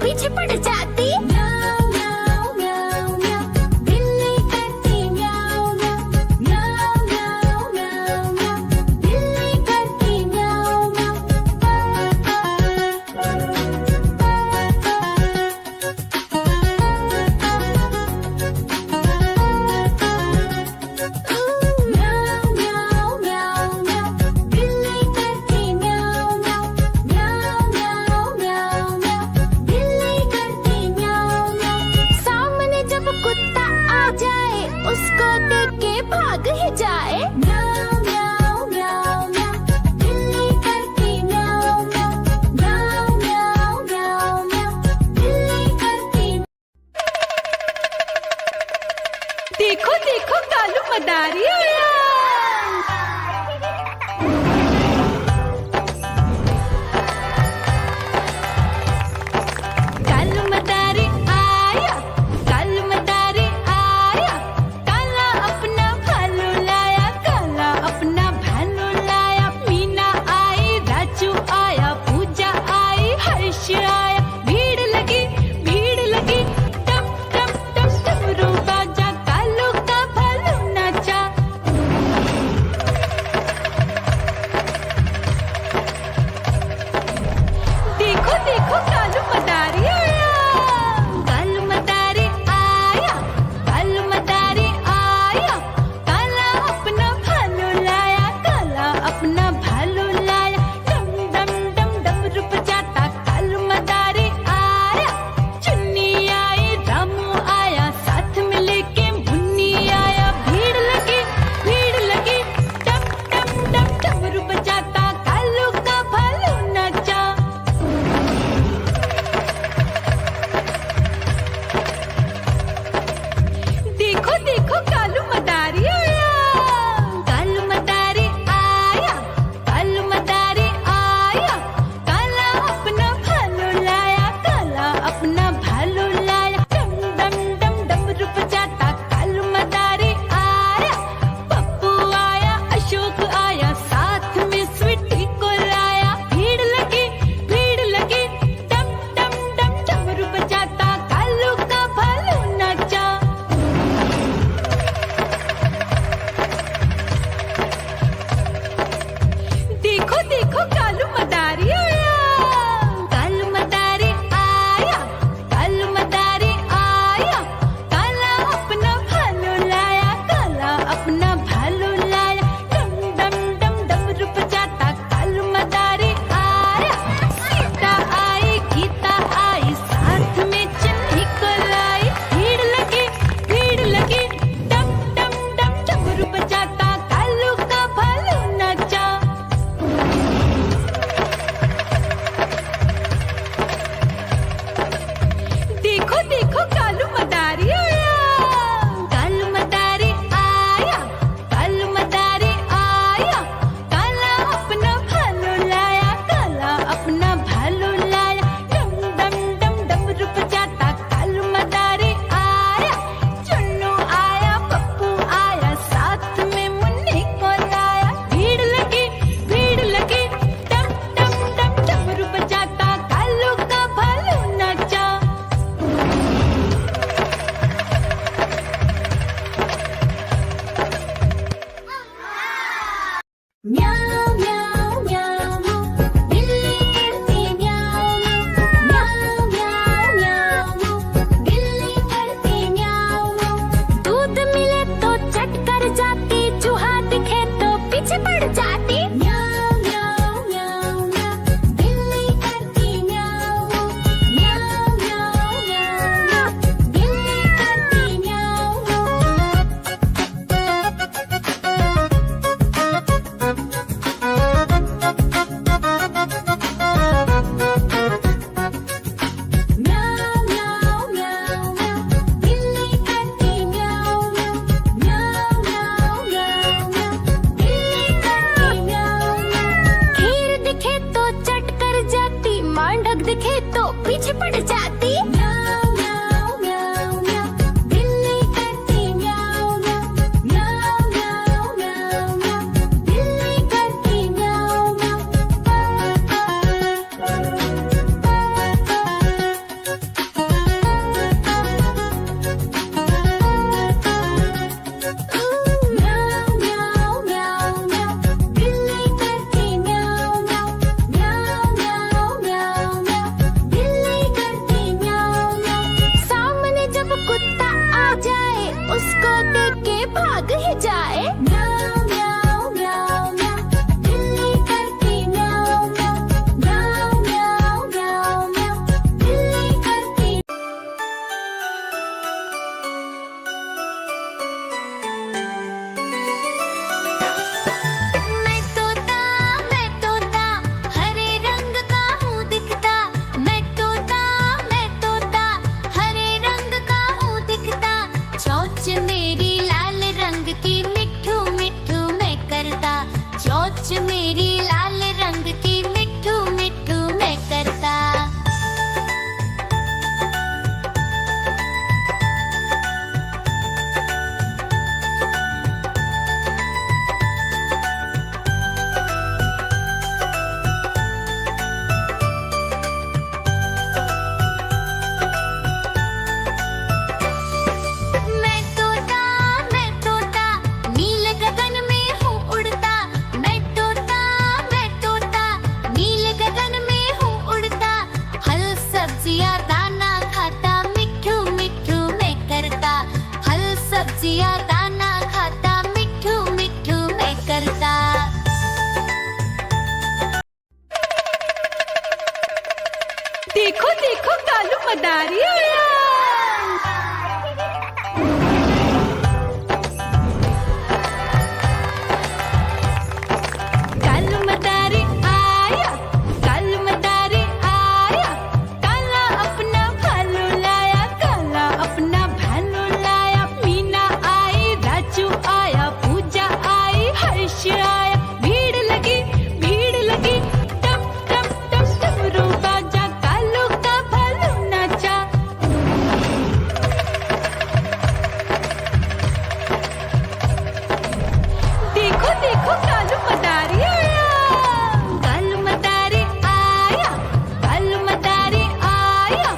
पीछे पड़ जाती। म्याऊ म्याऊ म्याऊ म्याऊ, बिल्ली करती म्याऊ म्याऊ। म्याऊ म्याऊ म्याऊ म्याऊ, बिल्ली करती म्याऊ म्याऊ। म्याऊ म्याऊ म्याऊ म्याऊ, बिल्ली करती म्याऊ म्याऊ। म्याऊ म्याऊ म्याऊ म्याऊ, बिल्ली करती म्याऊ म्याऊ। सामने जब कुत्ता आ जाए उसको देख के भाग ही जाए। म्याऊ म्याऊ म्याऊ म्याऊ, बिल्ली करती म्याऊ म्याऊ। म्याऊ म्याऊ म्याऊ म्याऊ, बिल्ली करती। देखो देखो कालू मदारी आया। कालू मदारी आया, कालू मदारी आया। काला अपना भालू लाया, काला अपना भालू लाया। मीना आई, राजू आया, पूजा आई, हर्ष आया। भीड़ लगी टम टम टम डमरू बाजा। कालू का भालू नाचा। देखो देखो कालू मदारी आया। कालू मदारी आया, कालू मदारी आया। काला अपना भालू लाया, काला अपना भालू लाया। डम डम डम डमरू बजाता कालू मदारी आया। चुन्नी आई, रामू आया, साथ में लेके मुन्नी आया। भीड़ लगी टम टम टम डमरू बजाता कालू का भालू नाचा। देखो देखो कालू मदारी आया। कालू मदारी आया, कालू मदारी आया। काला अपना भालू लाया, काला अपना भालू लाया। डम डम डम डमरू बजाता कालू मदारी आया। पप्पू आया, अशोक आया, साथ में स्वीटी को लाया। भीड़ लगी टम टम डम डमरू बजाता कालू का भालू नाचा। देखो देखो कालू मदारी आया। कालू मदारी आया, कालू मदारी आया। काला अपना भालू लाया, काला अपना भालू लाया। डम डम डम डमरू बजाता कालू मदारी आया। सीता आई, गीता आई, साथ में चन्नी को लाई। भीड़ लगी टम टम डम डमरू बजाता कालू का भालू नाचा। देखो देखो कालू मदारी आया। कालू मदारी आया, कालू मदारी आया। काला अपना भालू लाया, काला अपना भालू लाया। डम डम डम डमरू बजाता कालू मदारी आया। चुन्नू आया, पप्पू आया, साथ में मुन्नी को लाया। भीड़ लगी टम टम टम डमरू बजाता कालू का भालू नाचा। म्याऊ म्याऊ म्याऊ म्याऊ, बिल्ली करती म्याऊ म्याऊ। म्याऊ म्याऊ म्याऊ म्याऊ, बिल्ली करती म्याऊ म्याऊ। दूध मिले तो चट कर जाती, चूहा दिखे तो पीछे पड़ जाती। म्याऊ म्याऊ म्याऊ म्याऊ, बिल्ली करती म्याऊ म्याऊ। म्याऊ म्याऊ म्याऊ म्याऊ, बिल्ली करती म्याऊ म्याऊ। म्याऊ म्याऊ म्याऊ म्याऊ, बिल्ली करती म्याऊ म्याऊ। म्याऊ म्याऊ म्याऊ म्याऊ, बिल्ली करती म्याऊ म्याऊ। खीर दिखे तो चट कर जाती, मांडक दिखे तो पीछे पड़ जाती। म्याऊ म्याऊ म्याऊ म्याऊ, बिल्ली करती म्याऊ म्याऊ। म्याऊ म्याऊ म्याऊ म्याऊ, बिल्ली करती म्याऊ म्याऊ। देखो देखो कालू मदारी आया। कालू मदारी आया, कालू मदारी आया, काला अपना भालू लाया, काला अपना भालू लाया। मीना आई, राजू आया, पूजा आई, हर्ष आया। भीड़ लगी टप टप टप डमरू बाजा, कालू का भालू नाचा। देखो देखो कालू मदारी आया, कालू मदारी आया, कालू मदारी आया,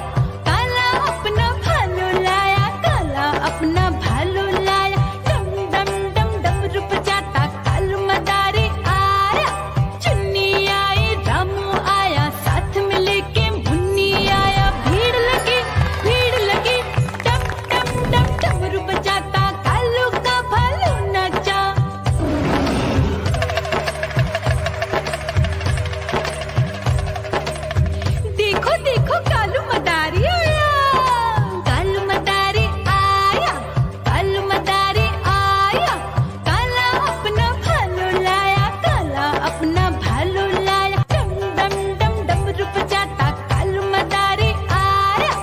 काला अपना भालू लाया, काला अपना भालू लाया। डम डम डम डमरू बजाता कालू मदारी आया। चुन्नी आई, रामू आया, साथ में लेके मुन्नी आया। भीड़ लगी टप टप टप डमरू बजाता कालू का भालू नाचा। देखो देखो कालू मदारी आया, कालू मदारी आया, कालू मदारी आया, काला अपना भालू लाया, काला अपना भालू लाया। डम डम डम डमरू बजाता कालू मदारी आया।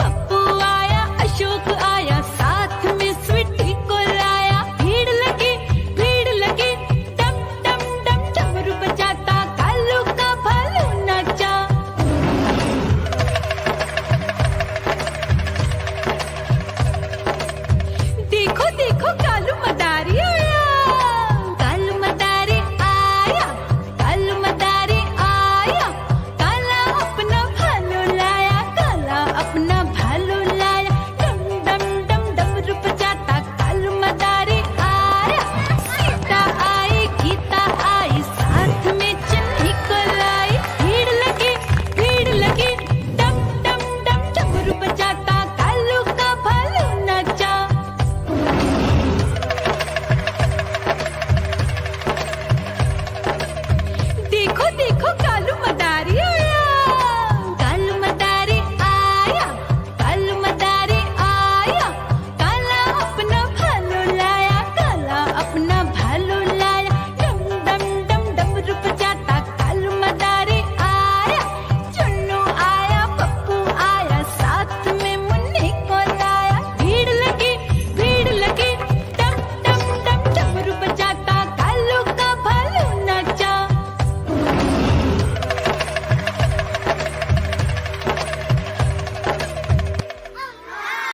पप्पू आया, अशोक आया, साथ में स्वीटी को लाया। भीड़ लगी डम डम डम डमरू बजाता कालू का भालू नाचा। देखो देखो कालू मदारी आया, कालू मदारी आया, कालू मदारी आया, काला अपना भालू लाया, काला अपना भालू लाया। डम डम डम डमरू बजाता कालू मदारी आया। सीता आई, गीता आई, साथ में चन्नी को लाई। भीड़ लगी डम डम डम डमरू बजाता कालू का भालू नाचा। देखो देखो कालू मदारी